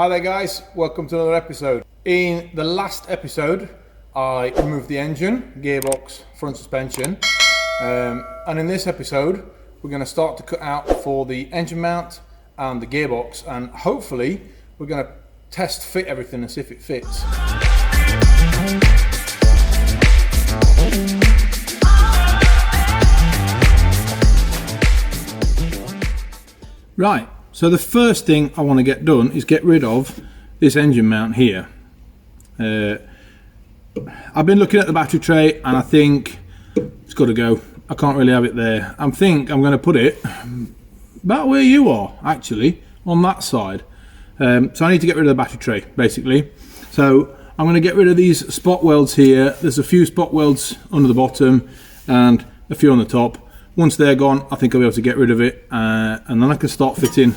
Hi there guys, welcome to another episode. In the last episode I removed the engine, gearbox, front suspension, and in this episode we're going to start to cut out for the engine mount and the gearbox, and hopefully we're going to test fit everything and see if it fits. Right, so the first thing I want to get done is get rid of this engine mount here. I've been looking at the battery tray and I think it's got to go. I can't really have it there. I think I'm going to put it about where you are, actually, on that side. So I need to get rid of the battery tray, basically. So I'm going to get rid of these spot welds here. There's a few spot welds under the bottom and a few on the top. Once they're gone, I think I'll be able to get rid of it, and then I can start fitting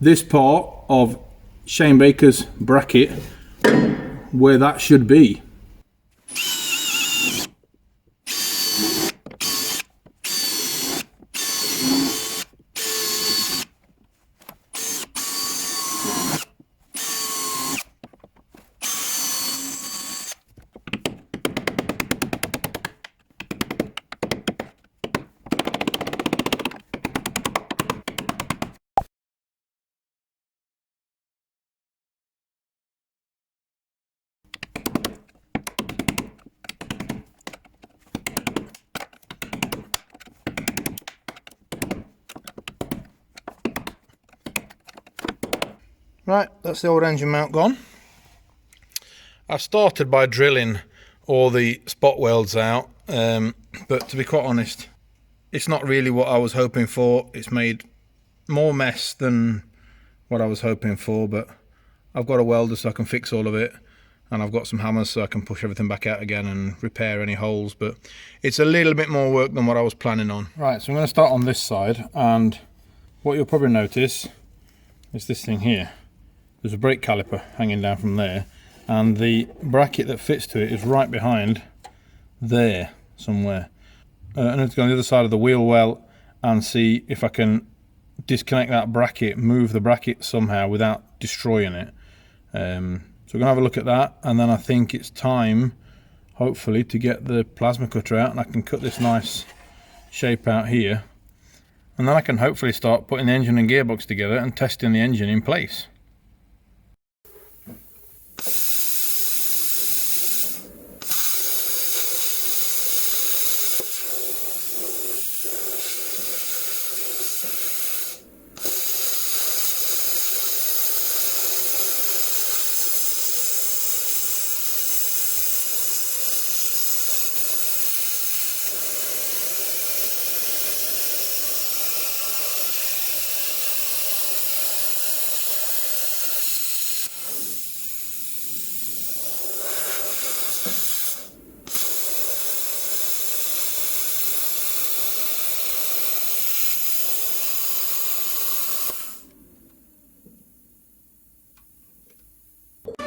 this part of Shane Baker's bracket where that should be. Right, that's the old engine mount gone. I started by drilling all the spot welds out, but to be quite honest, it's not really what I was hoping for. It's made more mess than what I was hoping for, but I've got a welder so I can fix all of it, and I've got some hammers so I can push everything back out again and repair any holes, but it's a little bit more work than what I was planning on. Right, so I'm going to start on this side, and what you'll probably notice is this thing here. There's a brake caliper hanging down from there, and the bracket that fits to it is right behind there somewhere. I need to go on the other side of the wheel well and see if I can disconnect that bracket, move the bracket somehow without destroying it. So we're going to have a look at that, and then I think it's time, hopefully, to get the plasma cutter out and I can cut this nice shape out here. And then I can hopefully start putting the engine and gearbox together and testing the engine in place.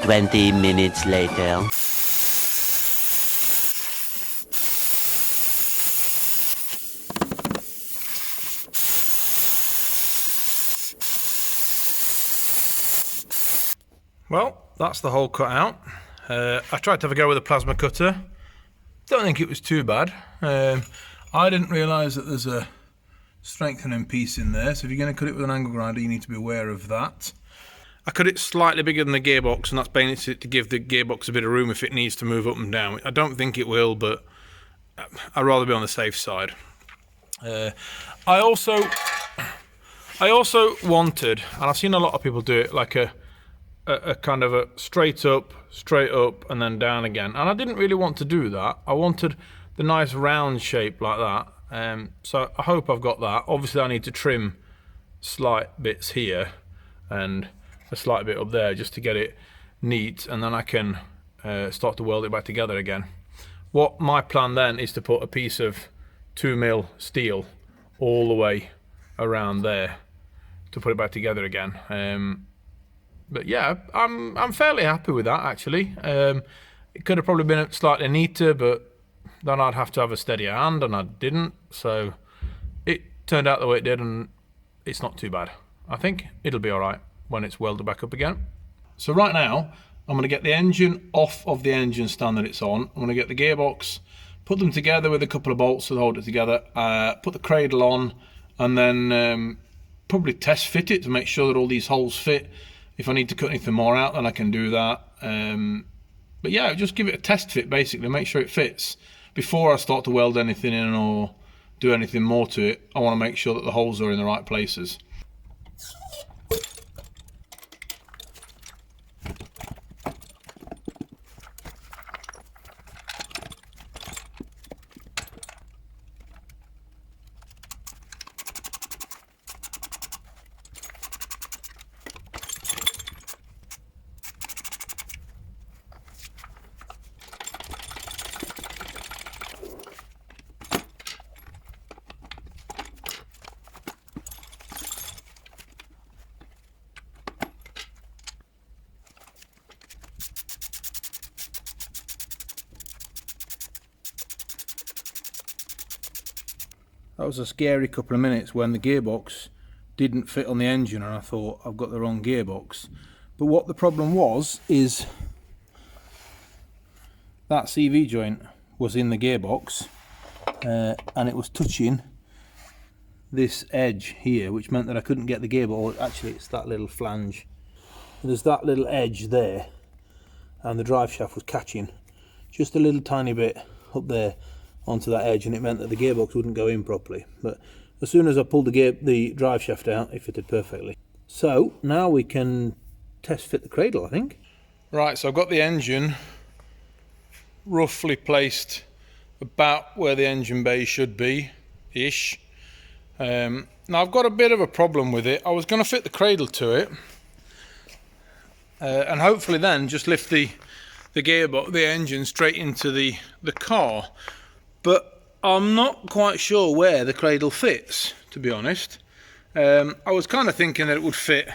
Twenty minutes later. Well, that's the hole cut out. I tried to have a go with a plasma cutter. Don't think it was too bad. I didn't realise that there's a strengthening piece in there, so if you're going to cut it with an angle grinder you need to be aware of that. I cut it slightly bigger than the gearbox, and that's basically to give the gearbox a bit of room if it needs to move up and down. I don't think it will, but I'd rather be on the safe side. I also wanted, and I've seen a lot of people do it, like a kind of a straight up, and then down again. And I didn't really want to do that. I wanted the nice round shape like that. So I hope I've got that. Obviously I need to trim slight bits here and a slight bit up there just to get it neat, and then I can start to weld it back together again. What my plan then is to put a piece of 2mm steel all the way around there to put it back together again. But yeah, I'm fairly happy with that actually. It could have probably been slightly neater, but then I'd have to have a steadier hand, and I didn't, so it turned out the way it did, and it's not too bad. I think it'll be alright when it's welded back up again. So right now, I'm going to get the engine off of the engine stand that it's on. I'm going to get the gearbox, put them together with a couple of bolts to hold it together, put the cradle on, and then probably test fit it to make sure that all these holes fit. If I need to cut anything more out, then I can do that. But yeah, just give it a test fit basically, make sure it fits. Before I start to weld anything in or do anything more to it, I want to make sure that the holes are in the right places. That was a scary couple of minutes when the gearbox didn't fit on the engine and I thought I've got the wrong gearbox. But what the problem was is that CV joint was in the gearbox and it was touching this edge here, which meant that I couldn't get the gearbox. Actually, it's that little flange. There's that little edge there and the drive shaft was catching just a little tiny bit up there onto that edge, and it meant that the gearbox wouldn't go in properly. But as soon as I pulled the drive shaft out, it fitted perfectly. So now we can test fit the cradle, I think. Right, so I've got the engine roughly placed about where the engine bay should be ish. Now I've got a bit of a problem with it. I was going to fit the cradle to it and hopefully then just lift the gearbox, the engine straight into the car. But I'm not quite sure where the cradle fits, to be honest. I was kind of thinking that it would fit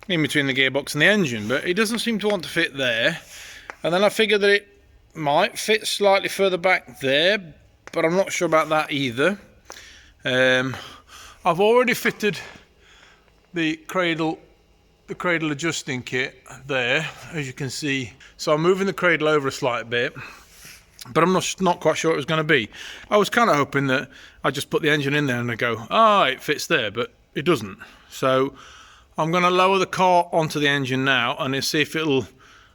in between the gearbox and the engine, but it doesn't seem to want to fit there. And then I figured that it might fit slightly further back there, but I'm not sure about that either. I've already fitted the cradle adjusting kit there, as you can see. So I'm moving the cradle over a slight bit, but I'm not quite sure what it was going to be. I was kind of hoping that I'd just put the engine in there and I'd go, it fits there, but it doesn't. So I'm going to lower the car onto the engine now and see if it'll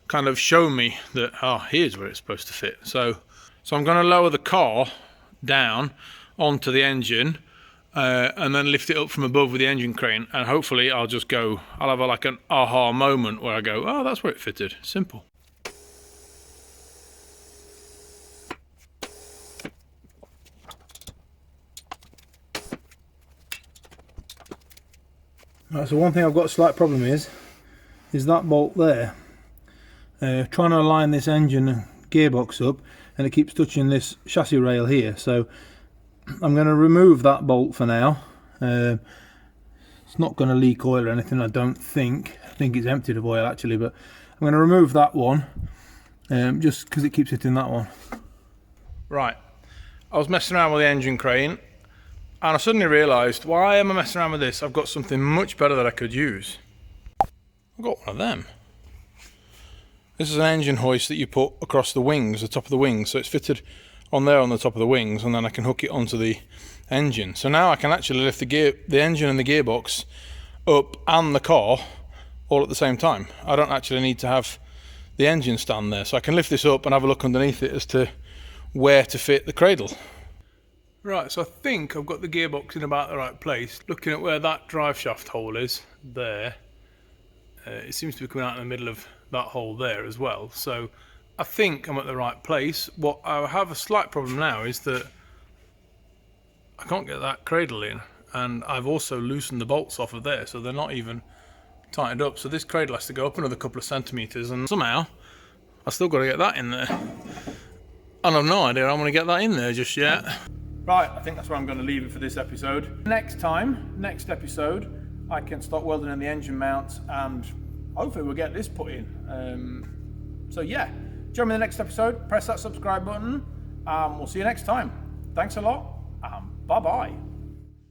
kind of show me that, here's where it's supposed to fit. So I'm going to lower the car down onto the engine and then lift it up from above with the engine crane, and hopefully I'll have like an aha moment where I go, that's where it fitted. Simple. Right, so one thing I've got a slight problem is that bolt there. Trying to align this engine and gearbox up, and it keeps touching this chassis rail here. So I'm going to remove that bolt for now. It's not going to leak oil or anything, I don't think. I think it's emptied of oil actually, but I'm going to remove that one just because it keeps hitting that one. Right, I was messing around with the engine crane and I suddenly realised, why am I messing around with this? I've got something much better that I could use. I've got one of them. This is an engine hoist that you put across the wings, the top of the wings, so it's fitted on there on the top of the wings, and then I can hook it onto the engine. So now I can actually lift the engine and the gearbox up and the car all at the same time. I don't actually need to have the engine stand there, so I can lift this up and have a look underneath it as to where to fit the cradle. Right, so I think I've got the gearbox in about the right place. Looking at where that drive shaft hole is, there, it seems to be coming out in the middle of that hole there as well. So I think I'm at the right place. What I have a slight problem now is that I can't get that cradle in, and I've also loosened the bolts off of there, so they're not even tightened up. So this cradle has to go up another couple of centimetres, and somehow I've still got to get that in there. And I've no idea how I'm going to get that in there just yet. Right, I think that's where I'm going to leave it for this episode. Next episode, I can start welding in the engine mounts, and hopefully we'll get this put in. So yeah, join me in the next episode, press that subscribe button, we'll see you next time. Thanks a lot, bye bye.